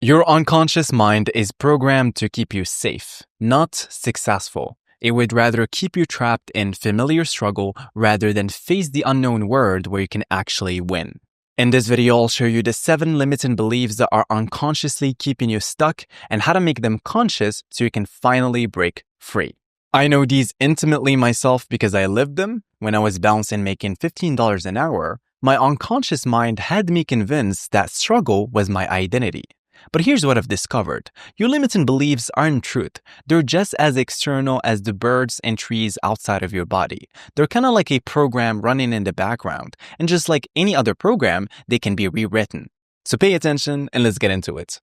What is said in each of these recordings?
Your unconscious mind is programmed to keep you safe, not successful. It would rather keep you trapped in familiar struggle rather than face the unknown world where you can actually win. In this video, I'll show you the 7 limiting beliefs that are unconsciously keeping you stuck and how to make them conscious so you can finally break free. I know these intimately myself because I lived them. When I was bouncing making $15 an hour, my unconscious mind had me convinced that struggle was my identity. But here's what I've discovered. Your limiting beliefs aren't truth. They're just as external as the birds and trees outside of your body. They're kind of like a program running in the background. And just like any other program, they can be rewritten. So pay attention and let's get into it.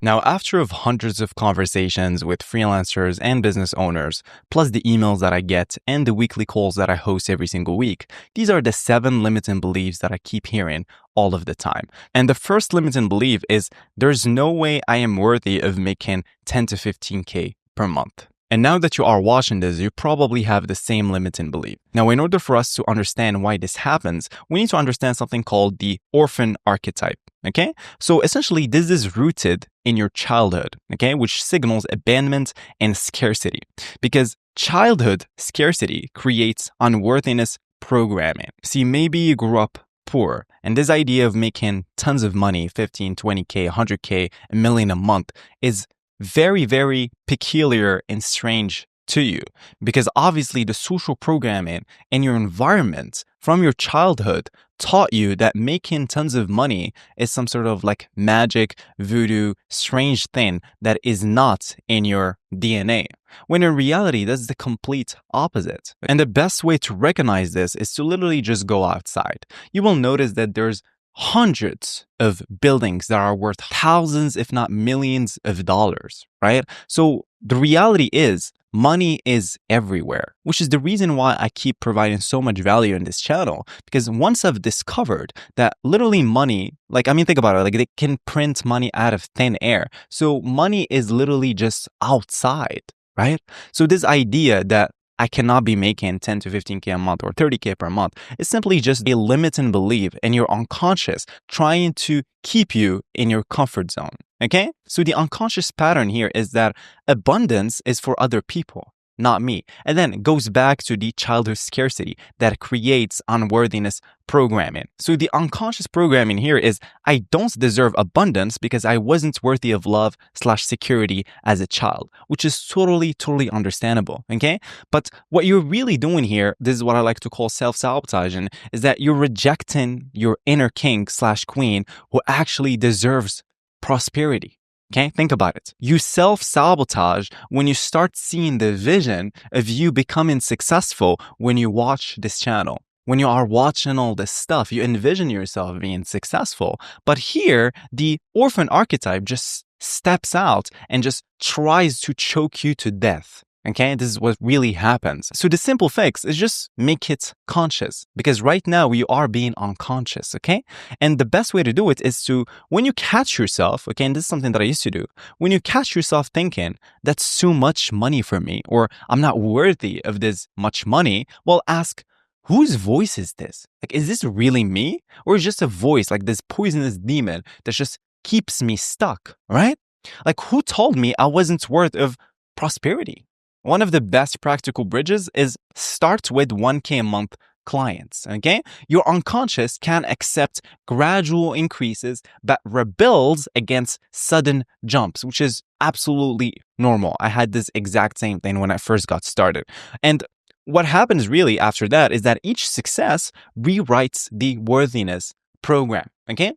Now, after hundreds of conversations with freelancers and business owners, plus the emails that I get and the weekly calls that I host every single week, these are the 7 limiting beliefs that I keep hearing all of the time. And the first limiting belief is there's no way I am worthy of making 10 to 15K per month. And now that you are watching this, you probably have the same limiting belief. Now, in order for us to understand why this happens, we need to understand something called the orphan archetype. Okay, so essentially this is rooted in your childhood, okay, which signals abandonment and scarcity, because childhood scarcity creates unworthiness programming. See, maybe you grew up poor, and this idea of making tons of money, 15, 20K, 100K, a million a month, is very, very peculiar and strange to you, because obviously the social programming and your environment from your childhood taught you that making tons of money is some sort of like magic, voodoo, strange thing that is not in your DNA. When in reality, that's the complete opposite. And the best way to recognize this is to literally just go outside. You will notice that there's hundreds of buildings that are worth thousands, if not millions of dollars, right? So the reality is money is everywhere, which is the reason why I keep providing so much value in this channel. Because once I've discovered that literally money, think about it, like they can print money out of thin air. So money is literally just outside, right? So this idea that I cannot be making 10 to 15K a month or 30K per month is simply just a limiting belief in your unconscious trying to keep you in your comfort zone. Okay? So the unconscious pattern here is that abundance is for other people, not me. And then it goes back to the childhood scarcity that creates unworthiness programming. So the unconscious programming here is I don't deserve abundance because I wasn't worthy of love/security as a child, which is totally understandable. Okay? But what you're really doing here, this is what I like to call self-sabotaging, is that you're rejecting your inner king/queen who actually deserves prosperity. Okay, think about it. You self-sabotage when you start seeing the vision of you becoming successful when you watch this channel. When you are watching all this stuff, you envision yourself being successful. But here, the orphan archetype just steps out and just tries to choke you to death. Okay, this is what really happens. So the simple fix is just make it conscious, because right now you are being unconscious, okay? And the best way to do it is to, when you catch yourself, okay, and this is something that I used to do, when you catch yourself thinking, that's too much money for me, or I'm not worthy of this much money, well, ask, whose voice is this? Like, is this really me? Or is it just a voice, like this poisonous demon that just keeps me stuck, right? Like, who told me I wasn't worth of prosperity? One of the best practical bridges is start with 1K a month clients, okay? Your unconscious can accept gradual increases but rebels against sudden jumps, which is absolutely normal. I had this exact same thing when I first got started. And what happens really after that is that each success rewrites the worthiness program, okay?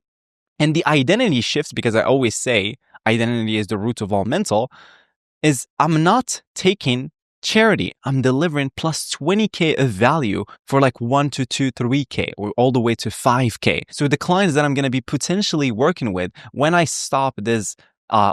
And the identity shifts, because I always say identity is the root of all mental, is I'm not taking charity. I'm delivering plus 20K of value for like 1 to 2, 3K or all the way to 5K. So the clients that I'm going to be potentially working with when I stop this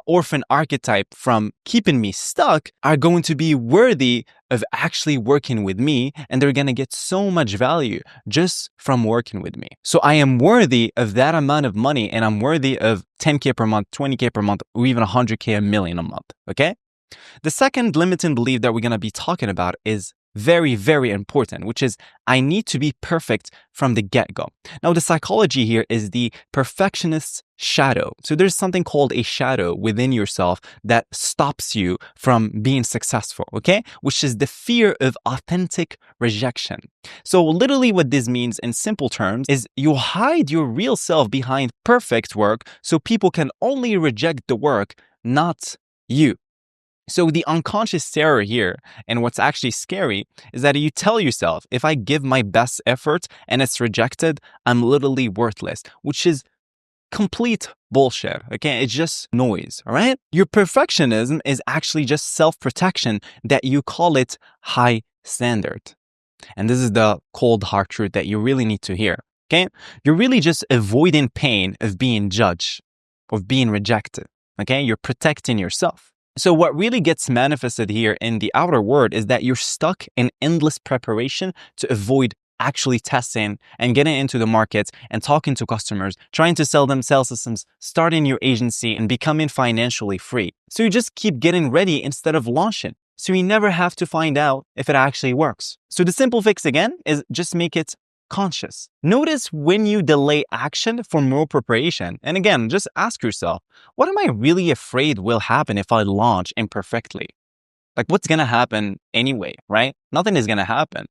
orphan archetype from keeping me stuck are going to be worthy of actually working with me, and they're going to get so much value just from working with me. So I am worthy of that amount of money, and I'm worthy of 10K per month, 20K per month, or even 100K, a million a month, okay? The second limiting belief that we're going to be talking about is very, very important, which is I need to be perfect from the get-go. Now, the psychology here is the perfectionist's shadow. So there's something called a shadow within yourself that stops you from being successful, okay? Which is the fear of authentic rejection. So literally what this means in simple terms is you hide your real self behind perfect work so people can only reject the work, not you. So the unconscious terror here, and what's actually scary, is that you tell yourself, if I give my best effort and it's rejected, I'm literally worthless, which is complete bullshit, okay? It's just noise, all right? Your perfectionism is actually just self-protection that you call it high standard. And this is the cold hard truth that you really need to hear, okay? You're really just avoiding pain of being judged, of being rejected, okay? You're protecting yourself. So what really gets manifested here in the outer world is that you're stuck in endless preparation to avoid actually testing and getting into the market and talking to customers, trying to sell them sales systems, starting your agency and becoming financially free. So you just keep getting ready instead of launching. So you never have to find out if it actually works. So the simple fix again is just make it conscious. Notice when you delay action for more preparation. And again, just ask yourself, what am I really afraid will happen if I launch imperfectly? Like what's going to happen anyway, right? Nothing is going to happen.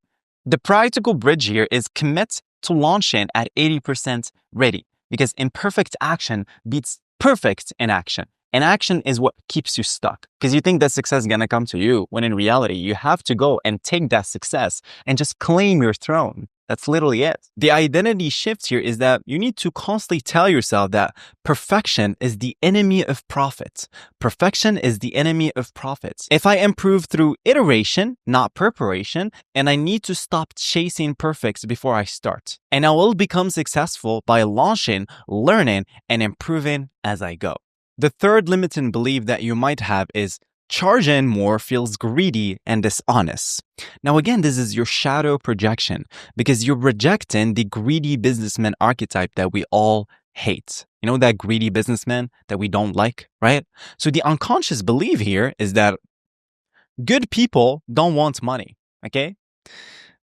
The practical bridge here is commit to launching at 80% ready, because imperfect action beats perfect inaction. Inaction is what keeps you stuck because you think that success is going to come to you when in reality, you have to go and take that success and just claim your throne. That's literally it. The identity shift here is that you need to constantly tell yourself that perfection is the enemy of profit. Perfection is the enemy of profit. If I improve through iteration, not preparation, and I need to stop chasing perfects before I start. And I will become successful by launching, learning, and improving as I go. The third limiting belief that you might have is charging more feels greedy and dishonest. Now, again, this is your shadow projection because you're rejecting the greedy businessman archetype that we all hate. You know, that greedy businessman that we don't like, right? So the unconscious belief here is that good people don't want money, okay?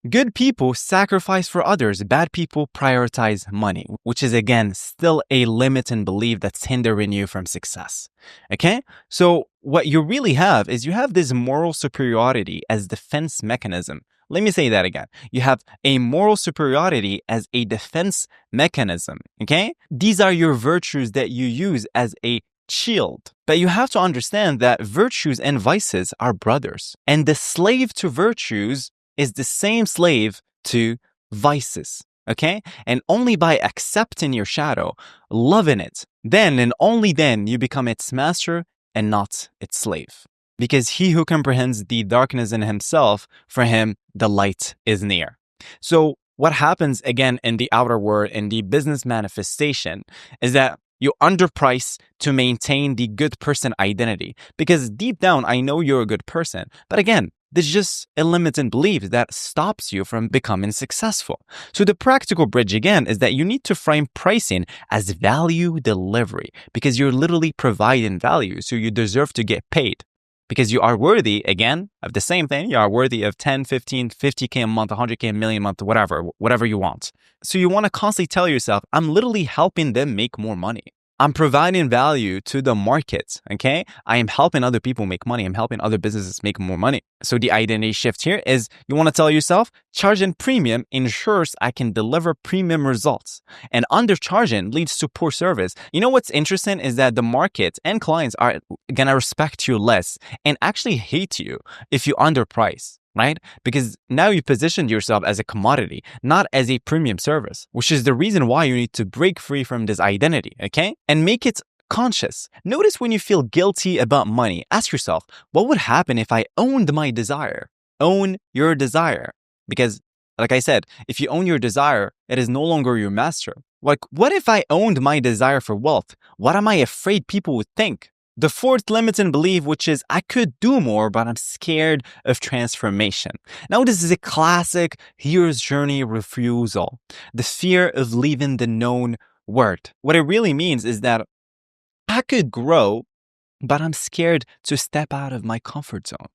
Good people sacrifice for others. Bad people prioritize money, which is again still a limiting belief that's hindering you from success. Okay? So what you really have is you have this moral superiority as defense mechanism. Let me say that again. You have a moral superiority as a defense mechanism. Okay? These are your virtues that you use as a shield. But you have to understand that virtues and vices are brothers. And the slave to virtues is the same slave to vices, okay? And only by accepting your shadow, loving it, then and only then you become its master and not its slave. Because he who comprehends the darkness in himself, for him, the light is near. So what happens again in the outer world, in the business manifestation, is that you underprice to maintain the good person identity. Because deep down, I know you're a good person. But again, there's just a limiting belief that stops you from becoming successful. So the practical bridge again is that you need to frame pricing as value delivery because you're literally providing value. So you deserve to get paid because you are worthy, again, of the same thing. You are worthy of 10, 15, 50K a month, 100K a million a month, whatever you want. So you want to constantly tell yourself, I'm literally helping them make more money. I'm providing value to the market, okay? I am helping other people make money. I'm helping other businesses make more money. So the identity shift here is you want to tell yourself, charging premium ensures I can deliver premium results. And undercharging leads to poor service. You know what's interesting is that the market and clients are going to respect you less and actually hate you if you underprice. Right? Because now you positioned yourself as a commodity, not as a premium service, which is the reason why you need to break free from this identity, okay? And make it conscious. Notice when you feel guilty about money, ask yourself, what would happen if I owned my desire? Own your desire. Because, like I said, if you own your desire, it is no longer your master. Like, what if I owned my desire for wealth? What am I afraid people would think? The fourth limiting belief, which is I could do more, but I'm scared of transformation. Now, this is a classic hero's journey refusal. The fear of leaving the known world. What it really means is that I could grow, but I'm scared to step out of my comfort zone.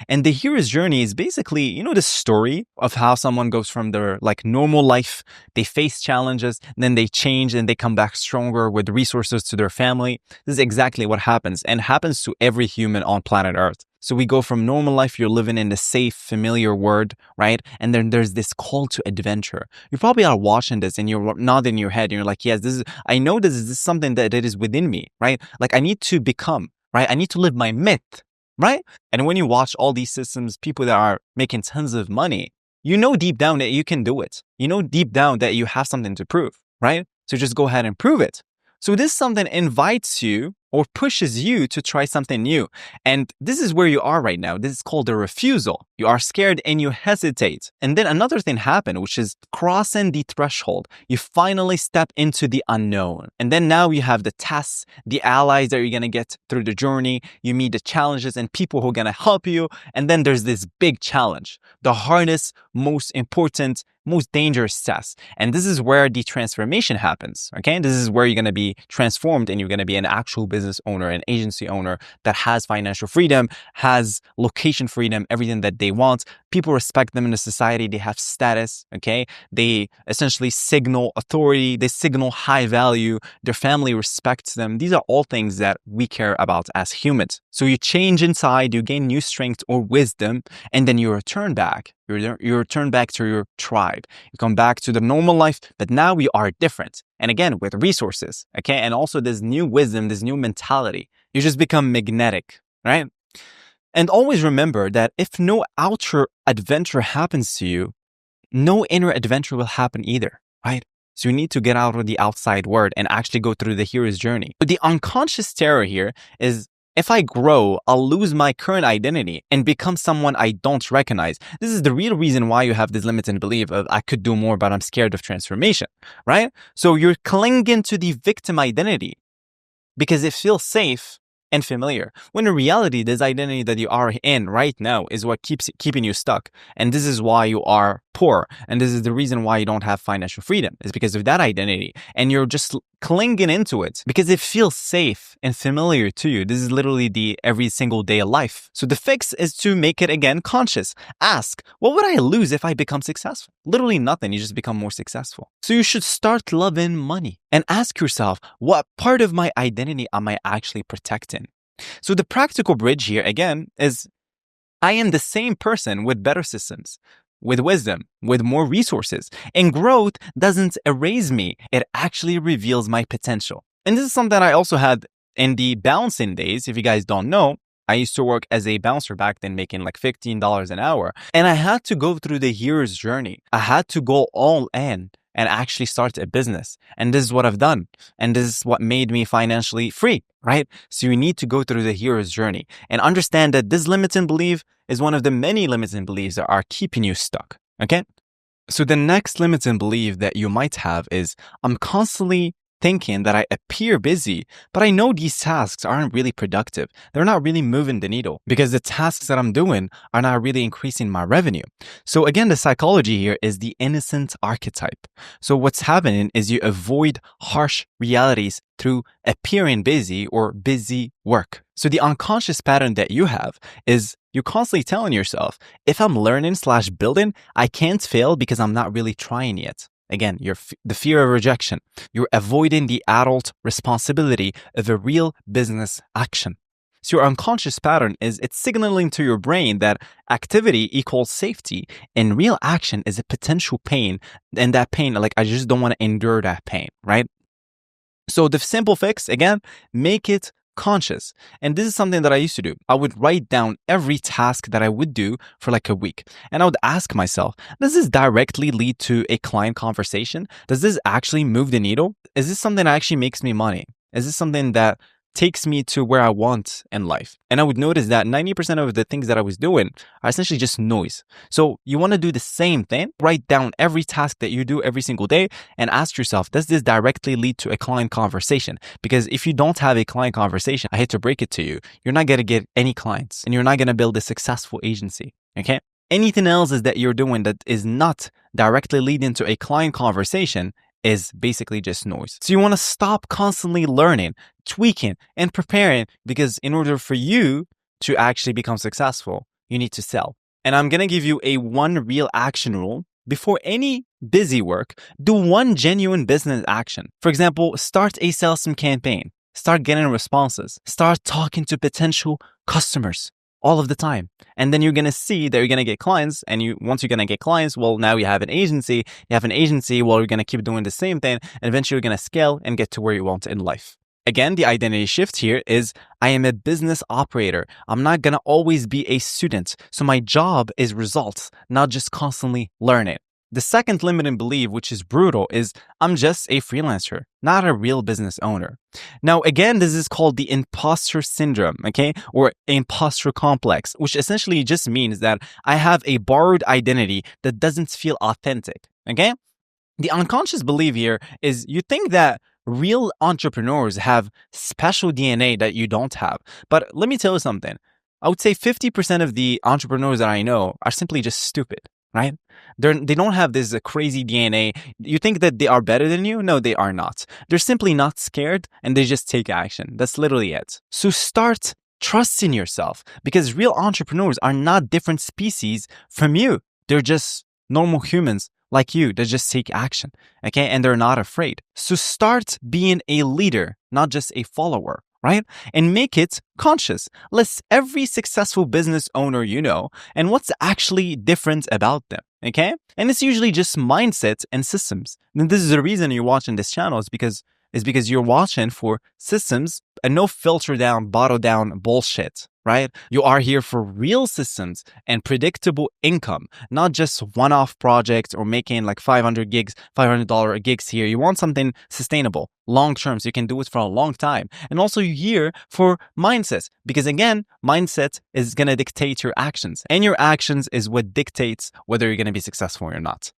And the hero's journey is basically, the story of how someone goes from their like normal life, they face challenges, then they change and they come back stronger with resources to their family. This is exactly what happens and happens to every human on planet Earth. So we go from normal life, you're living in the safe, familiar world, right? And then there's this call to adventure. You probably are watching this and you're nodding your head and you're like, yes, I know this is something that it is within me, right? Like I need to become, right? I need to live my myth, right? And when you watch all these systems, people that are making tons of money, you know deep down that you can do it. You know deep down that you have something to prove, right? So just go ahead and prove it. So this something invites you or pushes you to try something new. And this is where you are right now. This is called a refusal. You are scared and you hesitate. And then another thing happened, which is crossing the threshold. You finally step into the unknown. And then now you have the tests, the allies that you're going to get through the journey. You meet the challenges and people who are going to help you. And then there's this big challenge, the hardest, most important, most dangerous test. And this is where the transformation happens. Okay. This is where you're going to be transformed and you're going to be an actual business owner, an agency owner that has financial freedom, has location freedom, everything that they want. People respect them in the society. They have status. Okay. They essentially signal authority. They signal high value. Their family respects them. These are all things that we care about as humans. So you change inside, you gain new strength or wisdom, and then you return back. You return back to your tribe. You come back to the normal life, but now we are different. And again, with resources, okay? And also this new wisdom, this new mentality. You just become magnetic, right? And always remember that if no outer adventure happens to you, no inner adventure will happen either, right? So you need to get out of the outside world and actually go through the hero's journey. But the unconscious terror here is, if I grow, I'll lose my current identity and become someone I don't recognize. This is the real reason why you have this limiting belief of I could do more, but I'm scared of transformation, right? So you're clinging to the victim identity because it feels safe and familiar. When in reality, this identity that you are in right now is what keeps keeping you stuck. And this is why you are poor. And this is the reason why you don't have financial freedom, is because of that identity. And you're just clinging into it because it feels safe and familiar to you. This is literally the every single day of life. So the fix is to make it again conscious. Ask, what would I lose if I become successful? Literally nothing. You just become more successful. So you should start loving money and ask yourself, what part of my identity am I actually protecting? So the practical bridge here again is I am the same person with better systems, with wisdom, with more resources. And growth doesn't erase me. It actually reveals my potential. And this is something I also had in the bouncing days. If you guys don't know, I used to work as a bouncer back then, making like $15 an hour. And I had to go through the hero's journey. I had to go all in and actually start a business. And this is what I've done. And this is what made me financially free, right? So you need to go through the hero's journey and understand that this limiting belief is one of the many limiting beliefs that are keeping you stuck, okay? So the next limiting belief that you might have is, I'm constantly thinking that I appear busy, but I know these tasks aren't really productive. They're not really moving the needle because the tasks that I'm doing are not really increasing my revenue. So again, the psychology here is the innocent archetype. So what's happening is you avoid harsh realities through appearing busy or busy work. So the unconscious pattern that you have is you're constantly telling yourself, if I'm learning/building, I can't fail because I'm not really trying yet. Again, the fear of rejection. You're avoiding the adult responsibility of a real business action. So your unconscious pattern is it's signaling to your brain that activity equals safety and real action is a potential pain. And that pain, like I just don't want to endure that pain, right? So the simple fix, again, make it conscious. And this is something that I used to do. I would write down every task that I would do for like a week. And I would ask myself, does this directly lead to a client conversation? Does this actually move the needle? Is this something that actually makes me money? Is this something that takes me to where I want in life? And I would notice that 90% of the things that I was doing are essentially just noise. So you want to do the same thing, write down every task that you do every single day and ask yourself, does this directly lead to a client conversation? Because if you don't have a client conversation, I hate to break it to you, you're not going to get any clients and you're not going to build a successful agency, okay? Anything else is that you're doing that is not directly leading to a client conversation is basically just noise. So you want to stop constantly learning, tweaking, and preparing, because in order for you to actually become successful, you need to sell. And I'm going to give you a one real action rule. Before any busy work, do one genuine business action. For example, start a sales campaign. Start getting responses. Start talking to potential customers all of the time. And then you're going to see that you're going to get clients. And once you're going to get clients, well, now you have an agency. You have an agency, well, you're going to keep doing the same thing. And eventually you're going to scale and get to where you want in life. Again, the identity shift here is I am a business operator. I'm not going to always be a student. So my job is results, not just constantly learning. The second limiting belief, which is brutal, is I'm just a freelancer, not a real business owner. Now, again, this is called the imposter syndrome, okay? Or imposter complex, which essentially just means that I have a borrowed identity that doesn't feel authentic, okay? The unconscious belief here is you think that real entrepreneurs have special DNA that you don't have. But let me tell you something. I would say 50% of the entrepreneurs that I know are simply just stupid, right? They don't have this crazy DNA. You think that they are better than you? No, they are not. They're simply not scared and they just take action. That's literally it. So start trusting yourself because real entrepreneurs are not different species from you. They're just normal humans like you that just take action, okay? And they're not afraid. So start being a leader, not just a follower, right? And make it conscious. List every successful business owner you know and what's actually different about them, okay? And it's usually just mindset and systems. And this is the reason you're watching this channel is because you're watching for systems and no filter down, bottle down bullshit, right? You are here for real systems and predictable income, not just one-off projects or making like $500 gigs here. You want something sustainable, long-term, so you can do it for a long time. And also you're here for mindset, because again, mindset is going to dictate your actions, and your actions is what dictates whether you're going to be successful or not.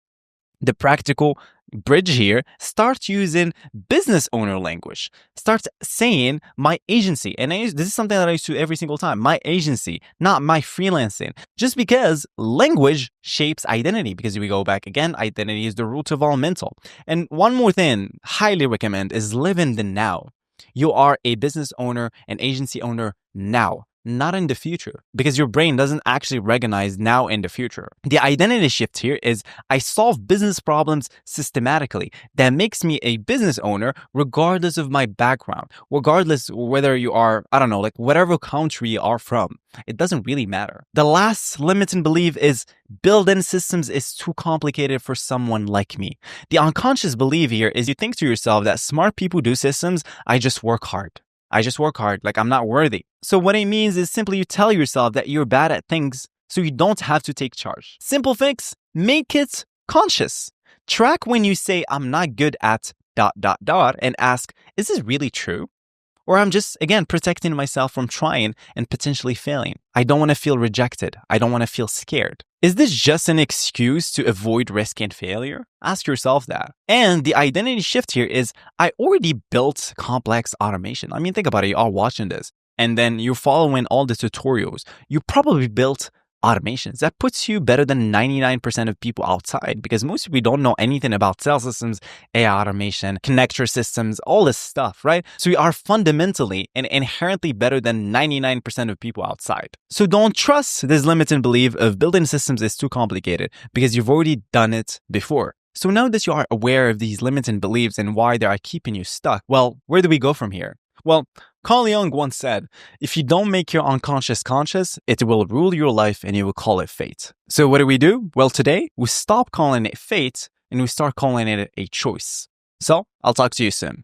The practical bridge here, start using business owner language. Start saying my agency. And this is something that I used to do every single time. My agency, not my freelancing. Just because language shapes identity. Because if we go back again, identity is the root of all mental. And one more thing, highly recommend, is live in the now. You are a business owner, an agency owner now, not in the future, because your brain doesn't actually recognize now and the future. The identity shift here is I solve business problems systematically. That makes me a business owner regardless of my background, regardless whether you are, I don't know, like whatever country you are from. It doesn't really matter. The last limiting belief is building systems is too complicated for someone like me. The unconscious belief here is you think to yourself that smart people do systems, I just work hard. Like I'm not worthy. So what it means is simply you tell yourself that you're bad at things so you don't have to take charge. Simple fix, make it conscious. Track when you say I'm not good at ... and ask, is this really true? Or I'm just, again, protecting myself from trying and potentially failing. I don't want to feel rejected. I don't want to feel scared. Is this just an excuse to avoid risk and failure? Ask yourself that. And the identity shift here is I already built complex automation. I mean, think about it. You're all watching this. And then you're following all the tutorials. You probably built automations. That puts you better than 99% of people outside, because most people don't know anything about sales systems, AI automation, connector systems, all this stuff, right? So you are fundamentally and inherently better than 99% of people outside. So don't trust this limiting belief of building systems is too complicated, because you've already done it before. So now that you are aware of these limiting beliefs and why they are keeping you stuck, well, where do we go from here? Well, Carl Jung once said, if you don't make your unconscious conscious, it will rule your life and you will call it fate. So what do? Well, today we stop calling it fate and we start calling it a choice. So I'll talk to you soon.